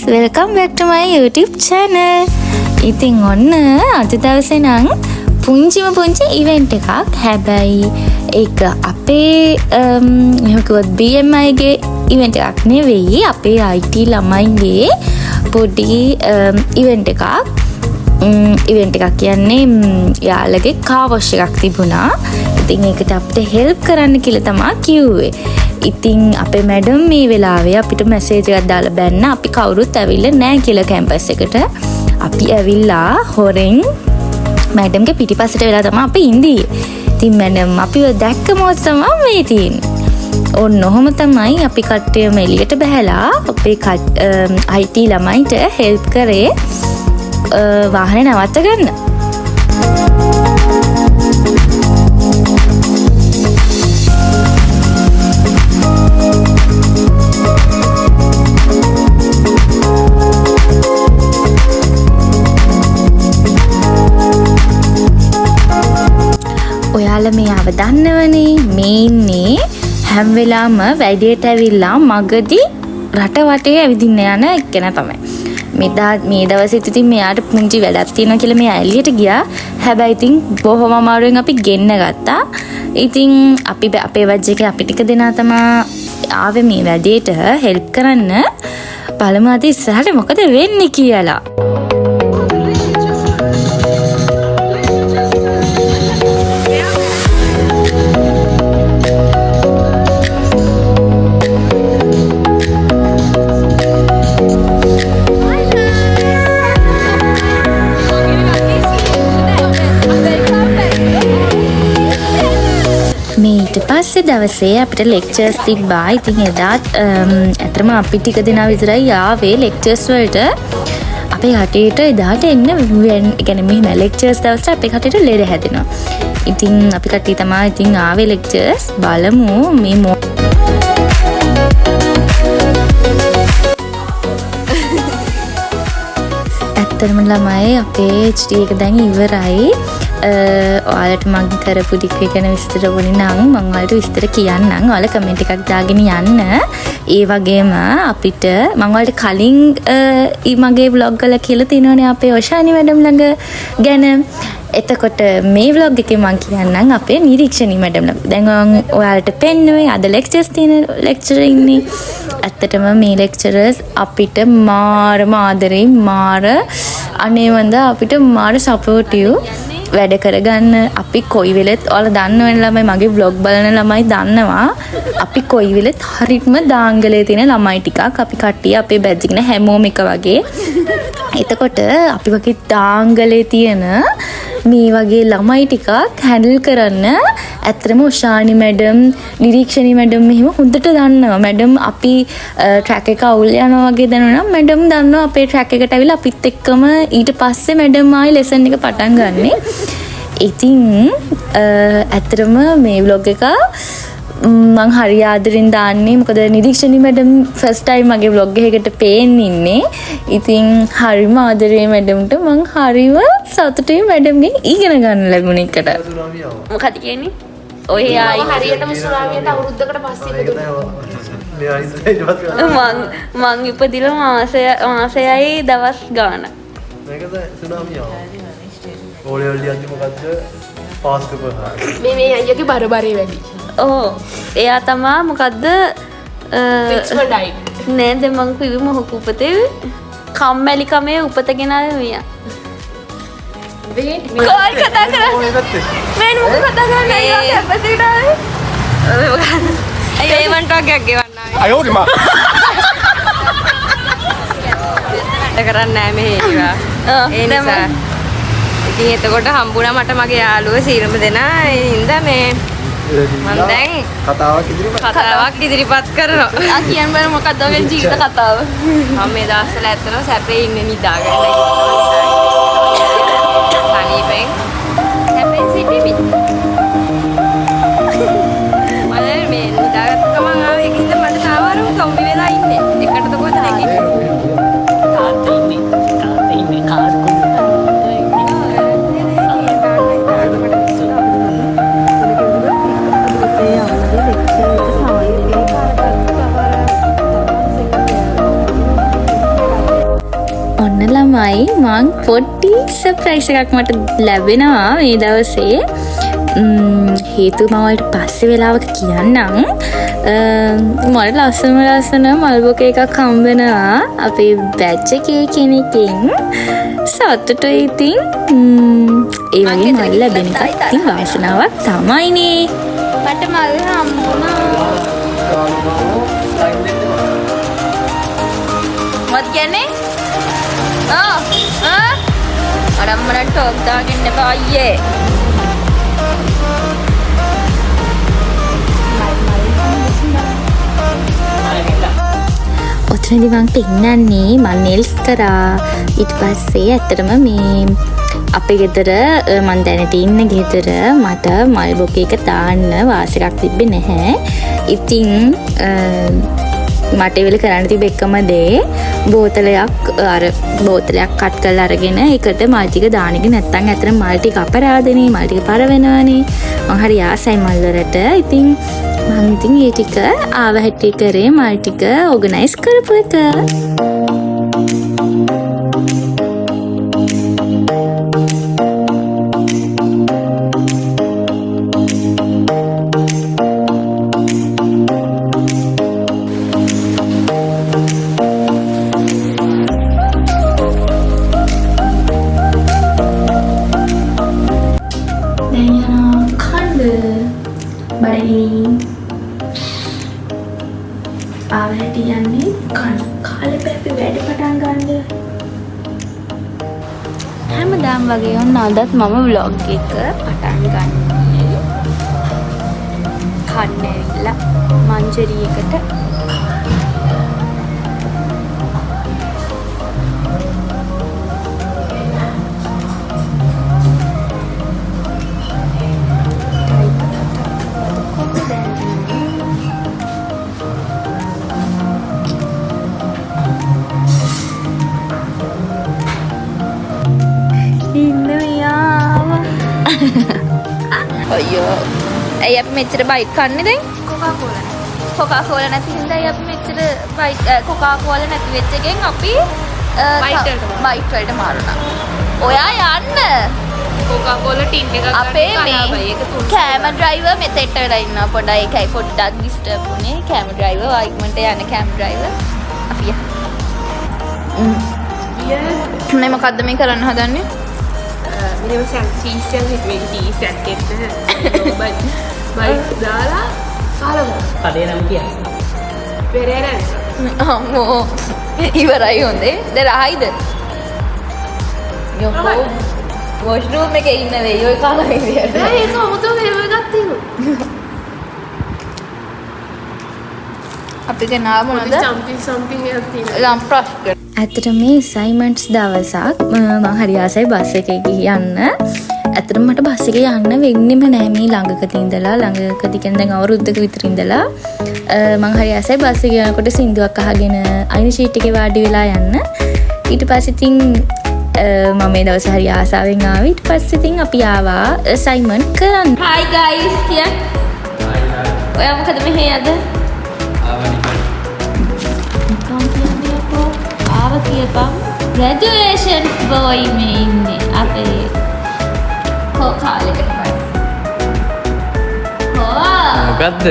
welcome back to my YouTube channel. ඉතින් ඔන්න අද දවසේ නම් පුංචි event එකක්. හැබැයි ඒක අපේ මෙහෙම කිව්වොත් BMI ගේ event එකක් නෙවෙයි. අපේ IT ළමයින්ගේ පොඩි event එකක්. event එකක් කියන්නේ යාළගේ car wash එකක් තිබුණා. ඉතින් ඒකට අපිට help කරන්න කියලා තමයි කිව්වේ. ඉතින් අපේ මැඩම් මේ වෙලාවේ අපිට මැසේජ් එකක් දාලා බැන්න අපි කවුරුත් ඇවිල්ලා නැහැ කියලා කැම්පස් එකට. අපි ඇවිල්ලා හොරෙන් මැඩම්ගේ පිටිපස්සට වෙලා තමයි අපි ඉඳී. ඉතින් මැඩම් අපිව දැක්ක මොහොත තමයි මේ තියෙන්නේ. ඔන්න ඔහොම තමයි අපි කට්ටියම එළියට බහැලා අපේ IT ළමයින්ට help කරේ වාහනේ නවත්ත ගන්න. ඔයාලා මෙයාව දන්නවනේ. මේ ඉන්නේ හැම වෙලාවම වැඩේට ඇවිල්ලා මගදී රට වටේ ඇවිදින්න යන එක්කෙනා තමයි. මේ දවසෙත් ඉතින් මෙයාට පුංචි වැඩක් තියෙනවා කියලා මෙයා එළියට ගියා. හැබැයි ඉතින් බොහොම අමාරුවෙන් අපි ගෙන්න ගත්තා. ඉතින් අපි අපේ වජ් එකේ අපි ටික දෙනා තමයි ආවේ මේ වැඩේට හෙල්ප් කරන්න. බලමු අද ඉස්සරහට මොකද වෙන්නේ කියලා. ඊට පස්සේ දවසේ අපිට ලෙක්චර්ස් තිබ්බා. ඉතින් එදාත් ඇත්තටම අපි ටික දෙනා විතරයි ආවේ ලෙක්චර්ස් වලට. අපේ කටේට එදාට එන්න يعني මෙහෙම ලෙක්චර්ස් දවසට අපේ කටේට ලෙඩ හැදෙනවා. ඉතින් අපි කට්ටිය තමයි ඉතින් ආවේ ලෙක්චර්ස්. බලමු මේ ඇත්තටම ළමයි අපේ HD එක දැන් ඉවරයි. ඔයාලට මම කරපු ඩිග්‍රී ගැන විස්තර වුණේ නම් මම ඔයාලට විස්තර කියන්නම්. ඔයාලා කමෙන්ට් එකක් දාගෙන යන්න. ඒ වගේම අපිට මම ඔයාලට කලින් මගේ vlog වල කියලා තිනවනේ අපේ ඔෂානි මැඩම් ළඟ ගැන. එතකොට මේ vlog එකේ මම කියන්නම් අපේ නිරීක්ෂණී මැඩම් ළඟ. දැන් ඔයාලට පෙන්නුවේ අද ලෙක්චර්ස් තියෙන ලෙක්චරර් ඉන්නේ. ඇත්තටම මේ ලෙක්චරර්ස් අපිට මාරම ආදරෙයි මාර අනේ වන්ද අපිට මාර සපෝටිව් වැඩ කරගන්න. අපි කොයි වෙලෙත් ඔයාලා දන්නවනේ ළමයි මගේ vlog බලන ළමයි දන්නවා අපි කොයි වෙලෙත් හරියටම දාංගලේ තියෙන ළමයි ටිකක් අපි කට්ටිය අපේ බැච් එකේ හැමෝම එක වගේ. එතකොට අපි වගේ දාංගලේ තියෙන මේ වගේ ළමයි ටිකක් හැන්ඩල් කරන්න ඇත්තටම උෂානි මැඩම් නිරීක්ෂණී මැඩම් මෙහෙම හොඳට දන්නවා. මැඩම් අපි ට්‍රැක් එක අවුල් යනවා වගේ දැනුණා මැඩම් දන්නවා අපේ ට්‍රැක් එකට ඇවිල්ලා අපිත් එක්කම ඊට පස්සේ මැඩම් ආයි ලෙසන් එක පටන් ගන්නෙ. ඉතින් ඇත්තටම මේ vlog එක මං හරි ආදරෙන් දාන්නේ. මොකද නිරීක්ෂණී මැඩම් ෆස්ට් ටයිම් මගේ vlog එකකට පේන්න ඉන්නේ. ඉතින් හරිම ආදරේ මැඩම්ට මං හරිම සතුටුයි මැඩම්ගෙන් ඉගෙන ගන්න ලැබුණ එකට. මොකද කියන්නේ? ඔය ආයි හරියටම සුනාමියට අවුරුද්දකට පස්සේ මං ඉපදිලා මාසයයි දවස් ගාන. මේකද සුනාමිය. ඕලේ වලියන්දි මොකද්ද? ෆාස්ට් කරනවා. මේ අයියගේ බරබරේ වැඩි. ඕ එයා තමා මොකද්ද එක්ස්පර්ට් නේද මං කිව්වේ මොහොක උපතේ කම්මැලි කමේ උපතගෙන ආවේ මෙයා. කොයි කතා කරන්නේ? මම මොකද කතා කරන්නේ? අයියා කැම්පස් එකට ආවේ. ඔය මොකද? පේමන්ට් වගේක් ගෙවන්න ආවේ. අයෝ රිමා. කරන්නේ නැහැ මෙහෙ ඒවා. ඒ නිසා. ඉතින් එතකොට හම්බුණා මට මගේ යාළුවෝ සීරම දෙනා. ඒ හින්දා මේ මම දැන් කතාවක් ඉදිරිපත් කරනවා. ආ කියන්න බෑ මොකක්ද ඔය ජීවිත කතාව. මම මේ දවස්වල ඇත්තටම සැපේ ඉන්නේ නිදාගෙන. සනීපෙන් සැපෙන් සිටිමි. මම මේ නිදාගත්ත ගමන් ආවේ ඒකින්ද මට තාවරම කම්බි වෙලා ඉන්නේ. එකටද කොහෙද දෙකේ? තාත්තා ඉන්නේ කාර් පොඩ්ඩි සර්ප්‍රයිස් එකක් මට ලැබෙනවා මේ දවසේ. හේතු මවල්ට පස්සේ වෙලාවක කියන්නම්. මට ලස්සන මල් බොකේ එකක් හම්බෙනවා අපේ බැච් එකේ කෙනකින්. සතුටුයි ඉතින්. ඒ වගේ මල් ලැබෙන එකත් ඉතින් වාසනාවක් තමයිනේ. මට මල් හම්බුණා. මොකද කියන්නේ? අරම්මලට ටොක් දාගෙන එපා අයියේ. ඔතනදි මං පෙන්නන්නේ මං නෙල්ස් කරා. ඊට පස්සේ ඇත්තටම මේ අපේ ගෙදර මං දැනට ඉන්න ගෙදර මට මල් බොකේ එක දාන්න වාසයක් තිබ්බේ නැහැ. ඉතින් මට වෙල කරන්න තිබ්බ එකම දේ බෝතලයක් කට් කරලා අරගෙන ඒකට මල් ටික දාන එක. නැත්තම් ඇත්තට මල් ටික අපරාධනේ, මල් ටික පර වෙනවනේ. මං හරි ආසයි මල් වලට. ඉතින් මං ඒ ටික ආව හැටි කරේ මල් ටික ඕගනයිස් කරපු එක. ආවැටි යන්නේ කාලේ පැපි වැඩ පටන් ගන්නද හැමදාම වගේ ඔන්න අදත් මම vlog එක පටන් ගන්නේ කන්නේලා මංජරියකට අයියෝ ඇයි අපි මෙච්චර බයිට් කන්නේ දැන්? කොකාකෝලා නැති හින්දා අපි මෙච්චර බයිට් කොකාකෝලා නැති වෙච්ච එකෙන් අපි බයිට් වලට මාරුණා. ඔයා යන්න කොකාකෝලා ටින් එකක් ගන්න අපේ මේ කෑම ඩ්‍රයිවර් මෙතෙට වෙලා ඉන්නවා පොඩ්ඩයි. ඒකයි පොඩ්ඩක් ඩිස්ටර්බ් වුනේ. කෑම ඩ්‍රයිවර් වයික්මන්ට යන කෑම ඩ්‍රයිවර් අපි මේ මොකද්ද මේ කරන්න හදන්නේ? Ini macam cheese yang hitman cheese yang kita baik dalam kalau කඩේ නම් කිය. bereran අම්මෝ ඉවරයි හොඳේ. දැන් රහයිද? යොකෝ වොෂ්රූම් එකේ ඉන්න වෙයි ඔය කාලා විදියට. dah ini kamu tu yang berkati tu අපි ගෙනාව මොනවද? something yang tiada ලම් ප්‍රශ්ක. ඇත්තට මේ අසයින්මන්ට්ස් දවසක් මම හරි ආසයි බස් එකේ යන්න. ඇත්තටම මට බස් එකේ යන්න වෙන්නෙම නෑ මේ ළඟකදී ඉඳලා කියන්නේ දැන් අවුරුද්දක විතර ඉඳලා මම හරි ආසයි බස් එකේ යනකොට සින්දුවක් අහගෙන අයින ෂීට් එකේ වාඩි වෙලා යන්න. ඊට පස්සේ ඉතින් මම මේ දවස් හරි ආසාවෙන් ආවා. ඊට පස්සේ ඉතින් අපි ආවා අසයින්මන්ට් කරන්න. Hi guys කිය. ඔයා මොකද මෙහෙ යද? කියපම් ග්‍රැජුවේෂන් බෝයි මේ ඉන්නේ අපේ කෝ කාලෙකට පස්සේ මොකද්ද?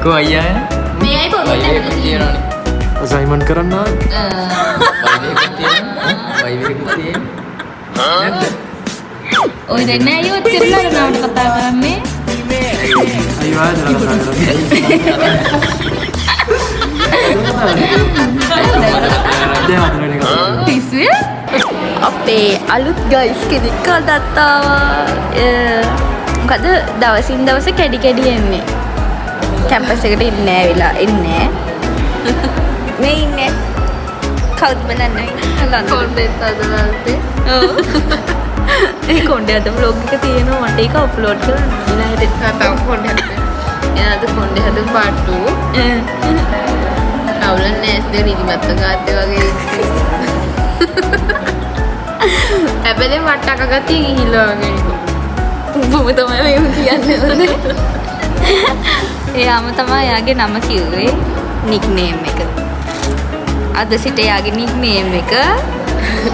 කෝ අයියා එන? මේ අය පොඩ්ඩක් වයිව් එකක් තියෙනවනේ. අසයින්මන්ට් කරන්න ආවේ. වයිව් එකක් තියෙනවා. වයිව් එකක් තියෙනවා. නැද්ද? ඔය දෙන්න අයියෝ තිරලා නවට කතා කරන්නේ. අයියෝ ආදලා කතා කරන්නේ. පිස්සුවේ අපේ අලුත් ගයිස් කෙනෙක් කල්දත් ආවා. මොකද දවසින් දවස කැඩි කැඩි එන්නේ. කැම්පස් එකට ඉන්නේ ඇවිලා ඉන්නේ. මේ ඉන්නේ. කවුද බලන්නේ? content අදලාල්තේ ඔව්. ඒ කොණ්ඩේ අද vlog එක තියෙනවා මට ඒක අප්ලෝඩ් කරන්න. ඊළඟට tahu content yang ada content ada part 2 Kaulan SD නිදිමත ගාත්තේ වගේ හැබැයි වට්ටක ගතිය ගිහිල්ලා වගේ උඹම තමයි මේ කියන්නේ නේද? එයාම තමයි එයාගේ නම කිව්වේ නික්නේම් එක. අද සිට යාගේ නික්නේම් එක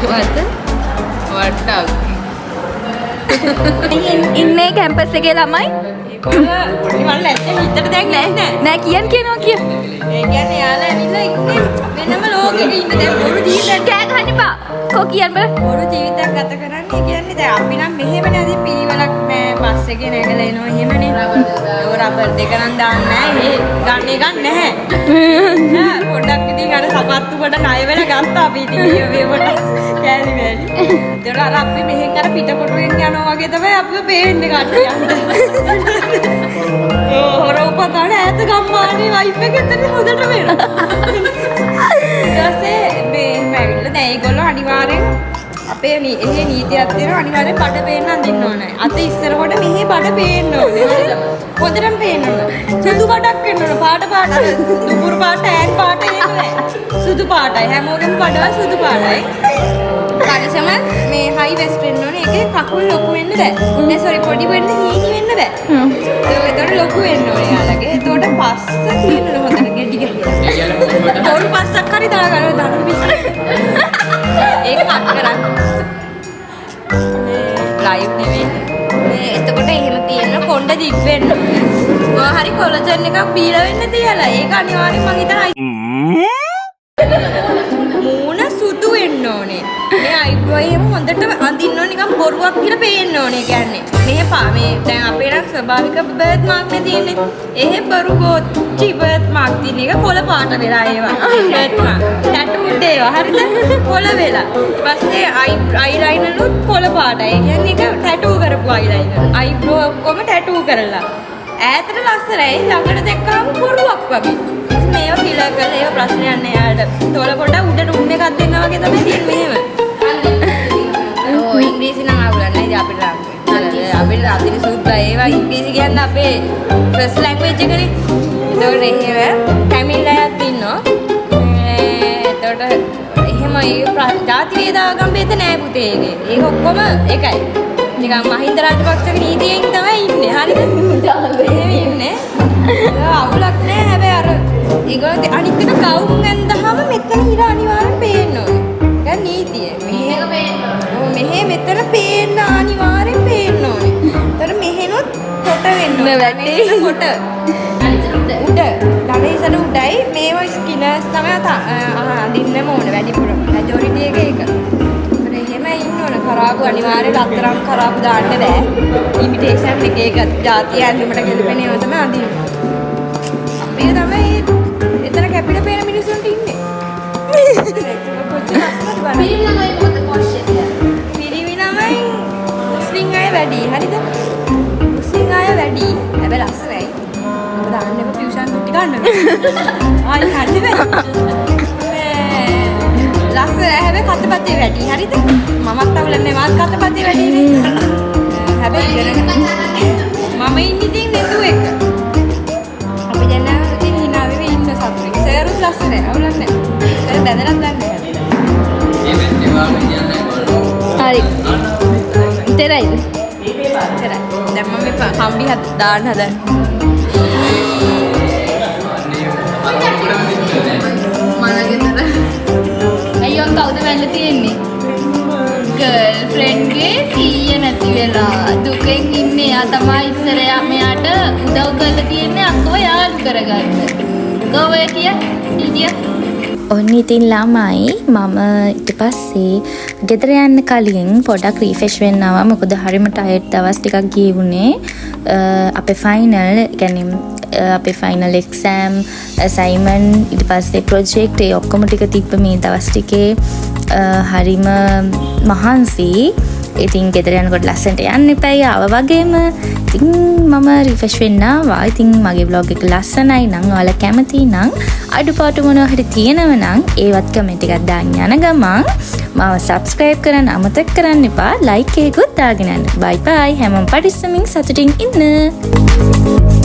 මොකද්ද? වට්ටක්. ඉන්නේ කැම්පස් එකේ ළමයි ඒගොල්ලෝ නිකන් හිතට දැන් නෑ කියනවා කිය. ඒ කියන්නේ යාලා ඇවිල්ලා ඉන්නේ වෙනම ලෝකෙක ඉන්න දැන් බොරු ජීවිතයක් කෑ ගහන්න එපා. කෝ කියන්න බෑ. බොරු ජීවිතයක් ගත කරන්නේ. ඒ කියන්නේ දැන් අපි නම් මෙහෙමනේ අද පිළිවෙලක් නෑ බස් එකේ නැගලා එනවා එහෙමනේ. ඒ රබර් දෙක නම් දාන්නේ නෑ. ඒ ගන්න එකක් නැහැ. නෑ පොඩ්ඩක් ඉතින් අර සපත්තු කොට ණය වෙලා ගත්තා අපි ඉතින් මේ පොඩ්ඩක් කෑලි වැලි. ඒතර අර අපි මෙහෙන් අර පිටකොටුවෙන් යනවා වගේ තමයි අපිව පේන්නේ කට්ටිය. හොර උපතන ඈත ගම්මානේ වයිෆ් එක එතන හොදට වෙනවා. ඊට පස්සේ මේ ඇවිල්ලා දැන් ඒගොල්ලෝ අනිවාර්යෙන් අපේ එහෙ නීතියක් තියෙනවා අනිවාර්යෙන් බඩ පේන්න අඳින්න ඕනේ. අත ඉස්සර කොට මෙහෙ බඩ පේන්න ඕනේ. හොදටම පේන්න ඕනේ. සුදු බඩක් වෙන්න ඕනේ. පාට දුපුරු පාට ඈන් පාට එහෙම නෑ. සුදු පාටයි හැමෝගෙම බඩවල් සුදු පාටයි. කලිසම මේ හයි වෙස්ට් වෙන්න ඕනේ. ඒකේ කකුල් ලොකු වෙන්න බෑ. නෑ සෝරි පොඩි වෙන්න හීනි වෙන්න බෑ. ඒකට ලොකු වෙන්න ඕනේ යාලගේ. එතකොට පස්ස තියෙන්න හොඳට ගෙඩි ගහලා. තොල් පස්සක් හරි දාගන්න දණු පිස්ස. ඒක කට් කරන්න. ලයිව් නෙවෙයි. මේ එතකොට එහෙම තියෙන කොණ්ඩ දිග් වෙන්න ඕනේ. ඔය හරි කොලජන් එකක් බීලා වෙන්න තියලා. ඒක අනිවාර්යෙන් මං හිතනවා මූණ සුදු වෙන්න ඕනේ. මේ අයිබ්‍රෝ එහෙම හොඳට අඳින්න ඕනේ නිකන් බොරුවක් කියලා පේන්න ඕනේ කියන්නේ. මේ දැන් අපේ නම් ස්වභාවික බර්ත් මාක් නේ තියෙන්නේ. එහෙ බරු ගෝච්චි බර්ත් මාක් තියෙන එක කොළ පාට වෙලා ඒවා. Birth mark. ටැටූඩ් ඒවා හරිද? කොළ වෙලා. ඊපස්සේ අයිලයිනර් උත් කොළ පාටයි. ඒ කියන්නේ ඒක ටැටූ කරපු අයිලයිනර්. අයිබ්‍රෝ ඔක්කොම ටැටූ කරලා. ඈතට ලස්සනයි ළඟට දැක්කම බොරුවක් වගේ. මේව කිලා කරලා ඒව ප්‍රශ්නයක් නෑ යාට. තොල පොඩ උඩට උන් එකක් දෙන්නා වගේ තමයි තියෙන්නේ මෙහෙම. ඔව් ඉංග්‍රීසි නම් අවුලක් නෑ ඉතින් අපිට අපිට අදින සුද්දා ඒවා ඉංග්‍රීසි කියන්නේ අපේ ෆස්ට් ලැන්ග්වේජ් එකනේ. ඒතකොට එහෙම තමිල් අයත් ඉන්නවා. ඒතකොට එහෙම ඒ ජාති වේදාගම් බෙද නෑ පුතේ ඒකේ. ඒක ඔක්කොම එකයි. නිකන් මහින්ද රාජපක්ෂගේ නීතියෙන් තමයි ඉන්නේ. හරිද? එහෙම ඉන්නේ. අවුලක් නෑ හැබැයි අර ඒගොල්ලෝ අනිත් එක ගවුම් ගන්දහම මෙතන ඉර අනිවාර්යෙන් පේන්න ඕනේ. දැන් නීතිය. මෙහෙ මෙතන පේන්න අනිවාර්යෙන් පේන්න ඕනේ. ඒතර මෙහෙනොත් කොට වෙන්න ඕනේ. වැටේ කොට. උඩ. ධනෙසන උඩයි මේවා ස්කිනර්ස් තමයි අඳින්නම ඕනේ වැඩිපුර. මැජොරිටි එක ඒක. ඒතර එහෙම ඉන්න ඕනේ. කරාබු අනිවාර්යෙන් අතරම් කරාබු දාන්න බෑ. ඉමිටේෂන් එක ජාතිය ඇඳුමට ගෙලපෙන ඒවා තමයි අඳින්නේ. අපේ තමයි එතන කැපිට පේන මිනිස්සුන්ට ඉන්නේ. පිරිවිලමයි මොකද පොෂ්ෂෙත්. පිරිවිලමයි මුස්ලිම් අය වැඩි. හරිද? මුස්ලිම් අය වැඩි. හැබැයි ලස්සනයි. මොකද අන්නේම ටියුෂන් කුටි ගන්න. ආයි හරිද? ලස්සනයි හැබැයි කතපතේ වැඩි. හරිද? මමත් අවුලන්නේ මාත් කතපතේ වැඩිනේ. හැබැයි මම ඉන්නේ ඉතින් නෙතු එක. අපි දැන් ඉතින් hina වෙවි ඉන්න සතුටින්. සේරුත් ලස්සනයි. අවුලක් නැහැ. ඒක දැනලා ගන්න. මේ වෙන්නේ වාගේ කියන්නේ කොල්ලෝ. හරි. ඉතරයිද? ඉතරයි. දැන් මම මේ කම්බි දාන්න හදන්නේ. මලගෙදර. අයියෝ කවුද වැල්ල තියෙන්නේ? ගර්ල්ෆ්‍රෙන්ඩ්ගේ සීය නැති වෙලා දුකෙන් ඉන්නේ. යා තමයි ඉස්සර මෙයාට උදව් කරලා තියෙන්නේ අක්කව යාළු කරගන්න. ගොවේ කිය. ඔන්න ඉතින් ළමයි මම ඊට පස්සේ ගෙදර යන්න කලින් පොඩක් රීෆ්‍රෙෂ් වෙන්න ආවා. මොකද හරිම ටයර්ඩ් දවස් ටිකක් ගියේ වුණේ. අපේ ෆයිනල් අපේ ෆයිනල් එක්සෑම් අසයින්මන්ට් ඊට පස්සේ ප්‍රොජෙක්ට් ඒ ඔක්කොම ටික තිබ්බ මේ දවස් ටිකේ හරිම මහන්සි. ඉතින් ගෙදර යනකොට ලස්සනට යන්න එපයි ආව වගේම. ඉතින් මම රිෆ්‍රෙෂ් වෙන්න ආවා. ඉතින් මගේ බ්ලොග් එක ලස්සනයි නම් ඔයාලා කැමති නම් අඩුපාඩු මොනවා හරි තියෙනව නම් ඒවත් කමෙන්ට් එකක් දාන්න යන ගමන් මාව සබ්ස්ක්‍රයිබ් කරන්න අමතක කරන්න එපා. ලයික් එකකුත් දාගෙන යන්න. බයි බයි. හැමෝම පරිස්සමින් සතුටින් ඉන්න.